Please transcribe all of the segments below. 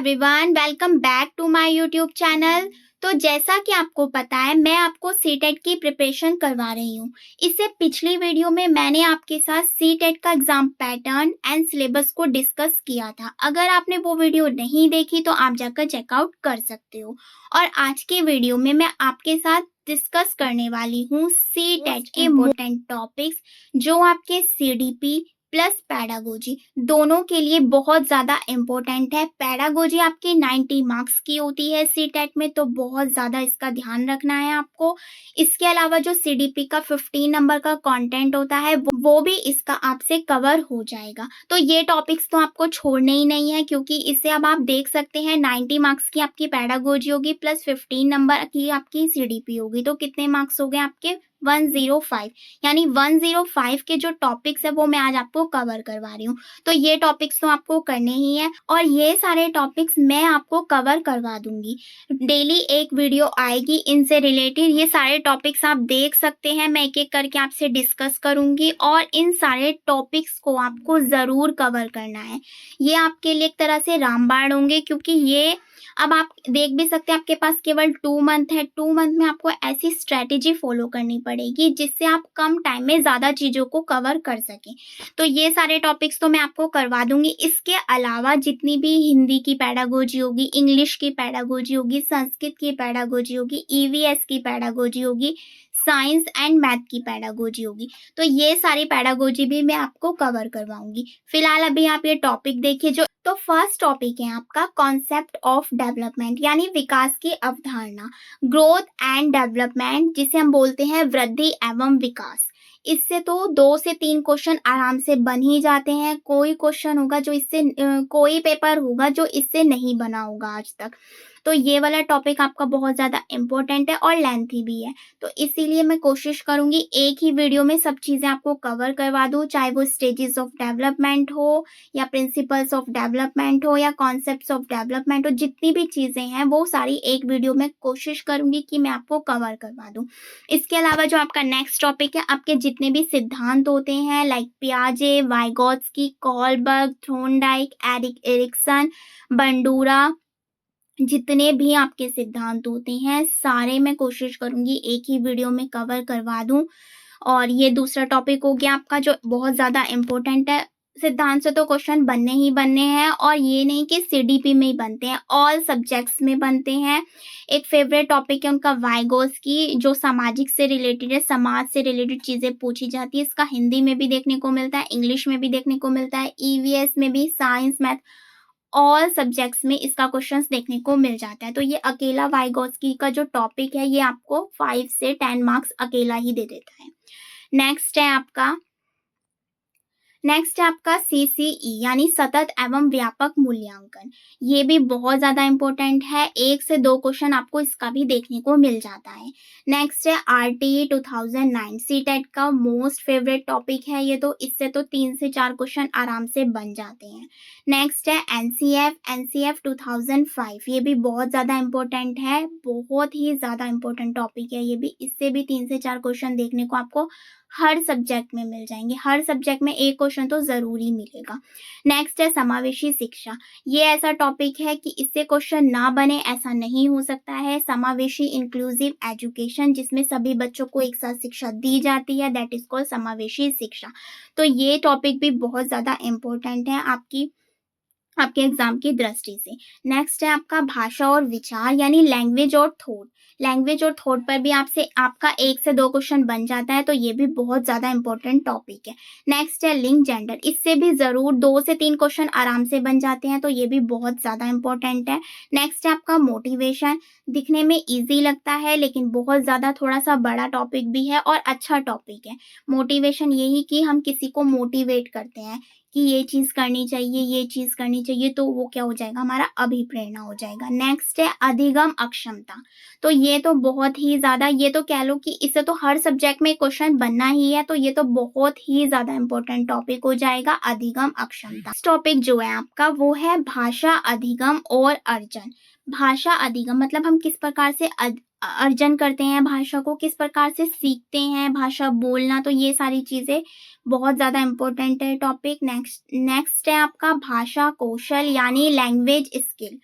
Everyone, welcome back to my YouTube channel. तो जैसा कि आपको पता है, मैं आपको सीटेट की प्रिपरेशन करवा रही हूँ। इससे पिछली वीडियो में मैंने आपके साथ सीटेट का एग्जाम पैटर्न एंड सिलेबस को डिस्कस किया था। अगर आपने वो वीडियो नहीं देखी तो आप जाकर चेकआउट कर सकते हो। और आज के वीडियो में मैं आपके साथ डिस्कस करने वाली हूँ सीटेट के इम्पोर्टेंट टॉपिक्स जो आपके सीडीपी प्लस पैडागोजी दोनों के लिए बहुत ज़्यादा इम्पोर्टेंट है। पैडागोजी आपकी 90 मार्क्स की होती है सीटेट में, तो बहुत ज़्यादा इसका ध्यान रखना है आपको। इसके अलावा जो सीडीपी का 15 नंबर का कंटेंट होता है वो भी इसका आपसे कवर हो जाएगा। तो ये टॉपिक्स तो आपको छोड़ने ही नहीं है, क्योंकि इससे अब आप देख सकते हैं 90 मार्क्स की आपकी पैडागोजी होगी प्लस 15 नंबर की आपकी सीडीपी होगी। तो कितने मार्क्स हो गए आपके? 105। यानी 105 के जो टॉपिक्स है वो मैं आज आपको कवर करवा रही हूँ। तो ये टॉपिक्स तो आपको करने ही है और ये सारे टॉपिक्स मैं आपको कवर करवा दूंगी। डेली एक वीडियो आएगी इनसे रिलेटेड। ये सारे टॉपिक्स आप देख सकते हैं, मैं एक एक करके आपसे डिस्कस करूंगी और इन सारे टॉपिक्स को आपको ज़रूर कवर करना है। ये आपके लिए एक तरह से रामबाण होंगे, क्योंकि ये अब आप देख भी सकते हैं आपके पास केवल 2 मंथ है। 2 मंथ में आपको ऐसी स्ट्रेटेजी फॉलो करनी पड़ेगी जिससे आप कम टाइम में ज़्यादा चीज़ों को कवर कर सकें। तो ये सारे टॉपिक्स तो मैं आपको करवा दूंगी। इसके अलावा जितनी भी हिंदी की पैडागोजी होगी, इंग्लिश की पैडागोजी होगी, संस्कृत की पैडागोजी होगी, ईवीएस की पैडागोजी होगी, साइंस एंड मैथ की पैडागोजी होगी, तो ये सारी पैडागोजी भी मैं आपको कवर करवाऊंगी। फिलहाल अभी आप ये टॉपिक देखिए। जो तो फर्स्ट टॉपिक है आपका कॉन्सेप्ट ऑफ डेवलपमेंट, यानी विकास की अवधारणा, ग्रोथ एंड डेवलपमेंट, जिसे हम बोलते हैं वृद्धि एवं विकास। इससे तो 2 से 3 क्वेश्चन आराम से बन ही जाते हैं। कोई क्वेश्चन होगा जो इससे कोई पेपर होगा जो इससे नहीं बना होगा आज तक। तो ये वाला टॉपिक आपका बहुत ज़्यादा इम्पोर्टेंट है और लेंथी भी है। तो इसीलिए मैं कोशिश करूँगी एक ही वीडियो में सब चीज़ें आपको कवर करवा दूँ, चाहे वो स्टेजेस ऑफ डेवलपमेंट हो या प्रिंसिपल्स ऑफ डेवलपमेंट हो या कॉन्सेप्ट्स ऑफ डेवलपमेंट हो। जितनी भी चीज़ें हैं वो सारी एक वीडियो में कोशिश करूँगी कि मैं आपको कवर करवा दूँ। इसके अलावा जो आपका नेक्स्ट टॉपिक है, आपके जितने भी सिद्धांत होते हैं लाइक पियाजे, Vygotsky, Kohlberg, Thorndike, Erik Erikson, Bandura, जितने भी आपके सिद्धांत होते हैं सारे मैं कोशिश करूंगी एक ही वीडियो में कवर करवा दूं। और ये दूसरा टॉपिक हो गया आपका जो बहुत ज़्यादा इम्पोर्टेंट है। सिद्धांत से तो क्वेश्चन बनने ही बनने हैं, और ये नहीं कि सीडीपी में ही बनते हैं, ऑल सब्जेक्ट्स में बनते हैं। एक फेवरेट टॉपिक है उनका वाइगोत्स्की, जो सामाजिक से रिलेटेड है, समाज से रिलेटेड चीज़ें पूछी जाती है। इसका हिंदी में भी देखने को मिलता है, इंग्लिश में भी देखने को मिलता है, ईवीएस में भी, साइंस, मैथ, ऑल सब्जेक्ट्स में इसका क्वेश्चंस देखने को मिल जाता है। तो ये अकेला वाइगोत्स्की का जो टॉपिक है ये आपको 5 से 10 मार्क्स अकेला ही दे देता है। नेक्स्ट है आपका सीसीई, यानी सतत एवं व्यापक मूल्यांकन। ये भी बहुत ज़्यादा इम्पोर्टेंट है, 1 से 2 क्वेश्चन आपको इसका भी देखने को मिल जाता है। नेक्स्ट है आरटीई 2009, सीटेट का मोस्ट फेवरेट टॉपिक है ये, तो इससे तो 3 से 4 क्वेश्चन आराम से बन जाते हैं। नेक्स्ट है एनसीएफ 2005, ये भी बहुत ज़्यादा इम्पोर्टेंट है, बहुत ही ज़्यादा इम्पोर्टेंट टॉपिक है ये भी। इससे भी 3 से 4 क्वेश्चन देखने को आपको हर सब्जेक्ट में मिल जाएंगे, हर सब्जेक्ट में एक क्वेश्चन तो ज़रूर ही मिलेगा। नेक्स्ट है समावेशी शिक्षा। ये ऐसा टॉपिक है कि इससे क्वेश्चन ना बने ऐसा नहीं हो सकता है। समावेशी इंक्लूसिव एजुकेशन, जिसमें सभी बच्चों को एक साथ शिक्षा दी जाती है, दैट इज कॉल्ड समावेशी शिक्षा। तो ये टॉपिक भी बहुत ज़्यादा इम्पोर्टेंट है आपके एग्जाम की दृष्टि से। नेक्स्ट है आपका भाषा और विचार, यानी लैंग्वेज और थॉट। लैंग्वेज और थॉट पर भी आपसे आपका 1 से 2 क्वेश्चन बन जाता है, तो ये भी बहुत ज़्यादा इंपॉर्टेंट टॉपिक है। नेक्स्ट है लिंग जेंडर, इससे भी ज़रूर 2 से 3 क्वेश्चन आराम से बन जाते हैं, तो ये भी बहुत ज़्यादा इंपॉर्टेंट है। नेक्स्ट है आपका मोटिवेशन, दिखने में ईजी लगता है लेकिन बहुत ज़्यादा थोड़ा सा बड़ा टॉपिक भी है और अच्छा टॉपिक है। मोटिवेशन यही कि हम किसी को मोटिवेट करते हैं कि ये चीज़ करनी चाहिए, ये चीज़ करनी चाहिए, तो वो क्या हो जाएगा, हमारा अभिप्रेरणा हो जाएगा। नेक्स्ट है अधिगम अक्षमता, तो ये तो बहुत ही ज़्यादा, ये तो कह लो कि इससे तो हर सब्जेक्ट में क्वेश्चन बनना ही है, तो ये तो बहुत ही ज़्यादा इंपॉर्टेंट टॉपिक हो जाएगा अधिगम अक्षमता। इस टॉपिक जो है आपका वो है भाषा अधिगम और अर्जन। भाषा अधिगम मतलब हम किस प्रकार से अर्जन करते हैं भाषा को, किस प्रकार से सीखते हैं भाषा बोलना, तो ये सारी चीज़ें बहुत ज़्यादा इम्पोर्टेंट है टॉपिक। नेक्स्ट है आपका भाषा कौशल, यानी लैंग्वेज स्किल।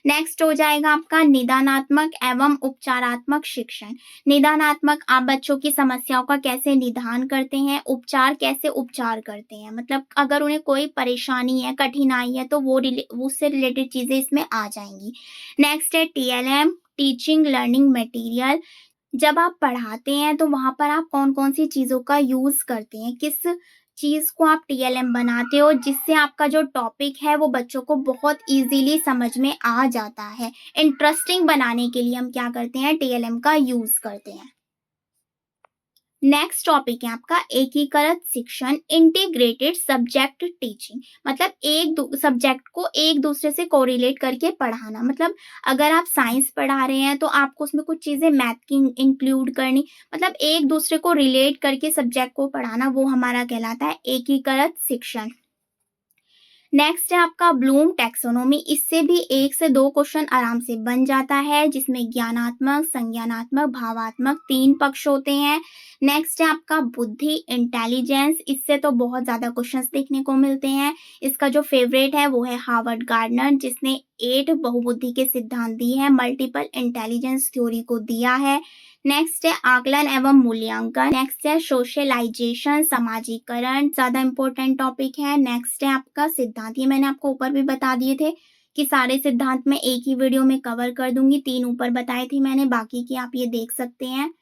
नेक्स्ट हो जाएगा आपका निदानात्मक एवं उपचारात्मक शिक्षण। निदानात्मक, आप बच्चों की समस्याओं का कैसे निदान करते हैं, उपचार कैसे उपचार करते हैं, मतलब अगर उन्हें कोई परेशानी है, कठिनाई है तो वो उससे रिलेटेड चीज़ें इसमें आ जाएंगी। नेक्स्ट है टीएलएम, टीचिंग लर्निंग मटेरियल। जब आप पढ़ाते हैं तो वहाँ पर आप कौन-कौन सी चीज़ों का यूज़ करते हैं? किस चीज़ को आप टीएलएम बनाते हो जिससे आपका जो टॉपिक है वो बच्चों को बहुत ईज़िली समझ में आ जाता है। इंटरेस्टिंग बनाने के लिए हम क्या करते हैं, टीएलएम का यूज़ करते हैं। नेक्स्ट टॉपिक है आपका एकीकृत शिक्षण, इंटीग्रेटेड सब्जेक्ट टीचिंग। मतलब एक सब्जेक्ट को एक दूसरे से कोरिलेट करके पढ़ाना। मतलब अगर आप साइंस पढ़ा रहे हैं तो आपको उसमें कुछ चीज़ें मैथ की इंक्लूड करनी, मतलब एक दूसरे को रिलेट करके सब्जेक्ट को पढ़ाना, वो हमारा कहलाता है एकीकृत शिक्षण। नेक्स्ट है आपका ब्लूम टैक्सोनॉमी। इससे भी 1 से 2 क्वेश्चन आराम से बन जाता है, जिसमें ज्ञानात्मक, संज्ञानात्मक, भावात्मक 3 पक्ष होते हैं। नेक्स्ट है आपका बुद्धि, इंटेलिजेंस। इससे तो बहुत ज़्यादा क्वेश्चंस देखने को मिलते हैं। इसका जो फेवरेट है वो है हार्वर्ड गार्डनर, जिसने 8 बहुबुद्धि के सिद्धांत दिए हैं, मल्टीपल इंटेलिजेंस थ्योरी को दिया है। नेक्स्ट है आकलन एवं मूल्यांकन। नेक्स्ट है सोशलाइजेशन, समाजीकरण, ज्यादा इंपॉर्टेंट टॉपिक है। नेक्स्ट है आपका सिद्धांत। ये मैंने आपको ऊपर भी बता दिए थे कि सारे सिद्धांत मैं एक ही वीडियो में कवर कर दूंगी। 3 ऊपर बताए थे मैंने, बाकी की आप ये देख सकते हैं।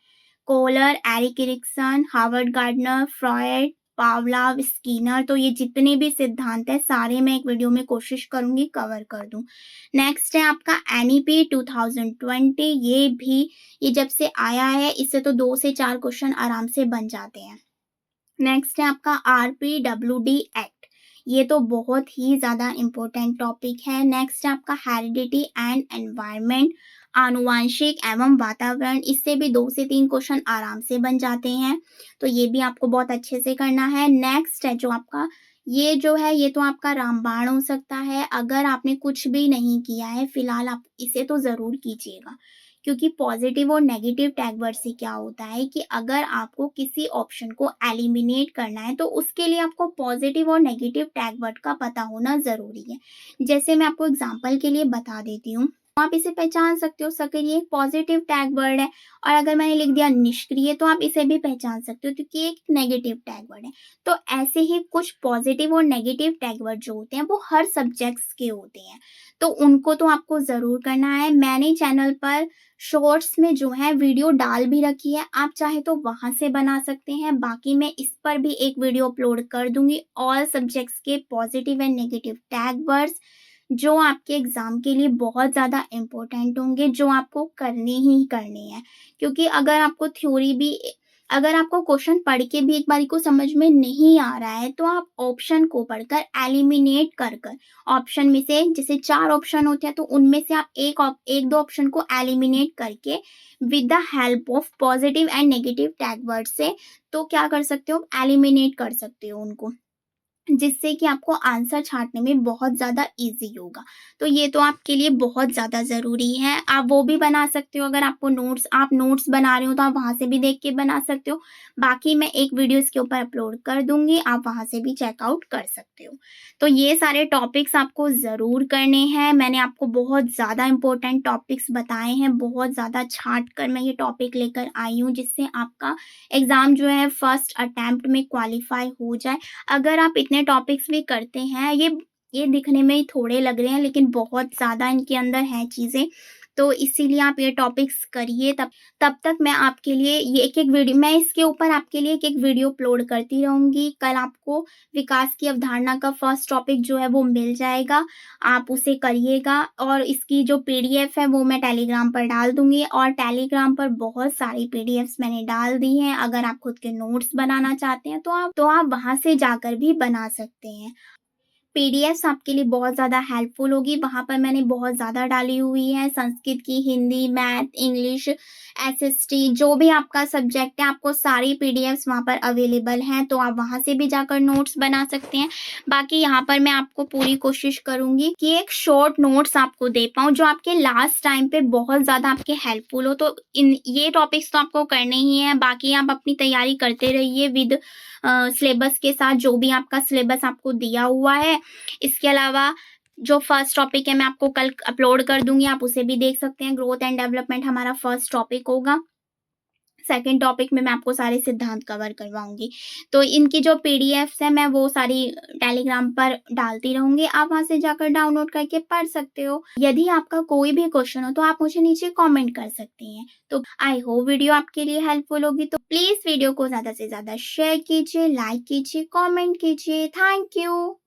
Kohler, Erik Erikson, Howard Gardner, Freud, Pavlov, Skinner, तो ये जितने भी सिद्धांत है सारे मैं एक वीडियो में कोशिश करूंगी कवर कर दूं। नेक्स्ट है आपका एनईपी 2020। ये जब से आया है इससे तो 2 से 4 क्वेश्चन आराम से बन जाते हैं। नेक्स्ट है आपका आरपीडब्ल्यूडी एक्ट। ये तो बहुत ही ज़्यादा इम्पोर्टेंट टॉपिक है। नेक्स्ट है आपका हेरिडिटी एंड एनवायरनमेंट, आनुवांशिक एवं वातावरण। इससे भी 2 से 3 क्वेश्चन आराम से बन जाते हैं, तो ये भी आपको बहुत अच्छे से करना है। नेक्स्ट है जो आपका ये तो आपका रामबाण हो सकता है। अगर आपने कुछ भी नहीं किया है फिलहाल, आप इसे तो ज़रूर कीजिएगा, क्योंकि पॉजिटिव और नेगेटिव टैग वर्ड से क्या होता है कि अगर आपको किसी ऑप्शन को एलिमिनेट करना है तो उसके लिए आपको पॉजिटिव और नेगेटिव टैग वर्ड का पता होना ज़रूरी है। जैसे मैं आपको एग्जांपल के लिए बता देती हूँ, आप इसे पहचान सकते हो, सक्रिय पॉजिटिव टैग वर्ड है, और अगर मैंने लिख दिया निष्क्रिय तो आप इसे भी पहचान सकते हो क्योंकि एक नेगेटिव टैग वर्ड है। तो ऐसे ही कुछ पॉजिटिव और नेगेटिव टैग वर्ड जो होते हैं वो हर सब्जेक्ट्स के होते हैं, तो उनको तो आपको ज़रूर करना है। मैंने चैनल पर शॉर्ट्स में जो है वीडियो डाल भी रखी है, आप चाहे तो वहां से बना सकते हैं। बाकी मैं इस पर भी एक वीडियो अपलोड कर दूंगी, ऑल सब्जेक्ट्स के positive and negative tag words, जो आपके एग्जाम के लिए बहुत ज़्यादा इम्पोर्टेंट होंगे, जो आपको करने ही करने हैं। क्योंकि अगर आपको क्वेश्चन पढ़ के भी एक बारी को समझ में नहीं आ रहा है तो आप ऑप्शन को पढ़कर एलिमिनेट कर ऑप्शन में से, जैसे 4 ऑप्शन होते हैं तो उनमें से आप एक दो ऑप्शन को एलिमिनेट करके with the help of positive and negative tag word से तो क्या कर सकते हो, एलिमिनेट कर सकते हो उनको, जिससे कि आपको आंसर छाँटने में बहुत ज़्यादा ईज़ी होगा। तो ये तो आपके लिए बहुत ज़्यादा ज़रूरी है। आप वो भी बना सकते हो, अगर आपको आप नोट्स बना रहे हो तो आप वहाँ से भी देख के बना सकते हो। बाकी मैं एक वीडियो इसके ऊपर अपलोड कर दूँगी, आप वहाँ से भी चेकआउट कर सकते हो। तो ये सारे टॉपिक्स आपको ज़रूर करने हैं। मैंने आपको बहुत ज़्यादा इम्पोर्टेंट टॉपिक्स बताए हैं, बहुत ज़्यादा छाँट कर मैं ये टॉपिक लेकर आई हूँ, जिससे आपका एग्ज़ाम जो है फर्स्ट अटेम्प्ट में क्वालिफ़ाई हो जाए। अगर आप इतने टॉपिक्स भी करते हैं, ये दिखने में ही थोड़े लग रहे हैं लेकिन बहुत ज़्यादा इनके अंदर हैं चीज़ें, तो इसीलिए आप ये टॉपिक्स करिए। तब तक मैं आपके लिए ये एक-एक वीडियो, मैं इसके ऊपर आपके लिए एक-एक वीडियो अपलोड करती रहूँगी। कल आपको विकास की अवधारणा का फर्स्ट टॉपिक जो है वो मिल जाएगा, आप उसे करिएगा, और इसकी जो पीडीएफ है वो मैं टेलीग्राम पर डाल दूँगी, और टेलीग्राम पर बहुत सारी पीडीएफ्स मैंने डाल दी हैं। अगर आप खुद के नोट्स बनाना चाहते हैं तो आप वहाँ से जाकर भी बना सकते हैं। पीडीएफ्स आपके लिए बहुत ज़्यादा हेल्पफुल होगी, वहाँ पर मैंने बहुत ज़्यादा डाली हुई है, संस्कृत की, हिंदी, मैथ, इंग्लिश, एसएसटी, जो भी आपका सब्जेक्ट है आपको सारी पीडीएफ्स वहाँ पर अवेलेबल हैं, तो आप वहाँ से भी जाकर नोट्स बना सकते हैं। बाकी यहाँ पर मैं आपको पूरी कोशिश करूँगी कि एक शॉर्ट नोट्स आपको दे पाऊँ जो आपके लास्ट टाइम पे बहुत ज़्यादा आपके हेल्पफुल हो। तो ये टॉपिक्स तो आपको करने ही हैं, बाकी आप अपनी तैयारी करते रहिए विद सिलेबस के साथ, जो भी आपका सिलेबस आपको दिया हुआ है। इसके अलावा जो फर्स्ट टॉपिक है मैं आपको कल अपलोड कर दूँगी, आप उसे भी देख सकते हैं। ग्रोथ एंड डेवलपमेंट हमारा फर्स्ट टॉपिक होगा। सेकंड टॉपिक में मैं आपको सारे सिद्धांत कवर करवाऊँगी। तो इनकी जो पीडीएफ्स हैं मैं वो सारी टेलीग्राम पर डालती रहूँगी, आप वहाँ से जाकर डाउनलोड करके पढ़ सकते हो। यदि आपका कोई भी क्वेश्चन हो तो आप मुझे नीचे कमेंट कर सकती हैं। तो आई होप वीडियो आपके लिए हेल्पफुल होगी, तो प्लीज़ वीडियो को ज़्यादा से ज़्यादा शेयर कीजिए, लाइक कीजिए, कमेंट कीजिए। Thank you.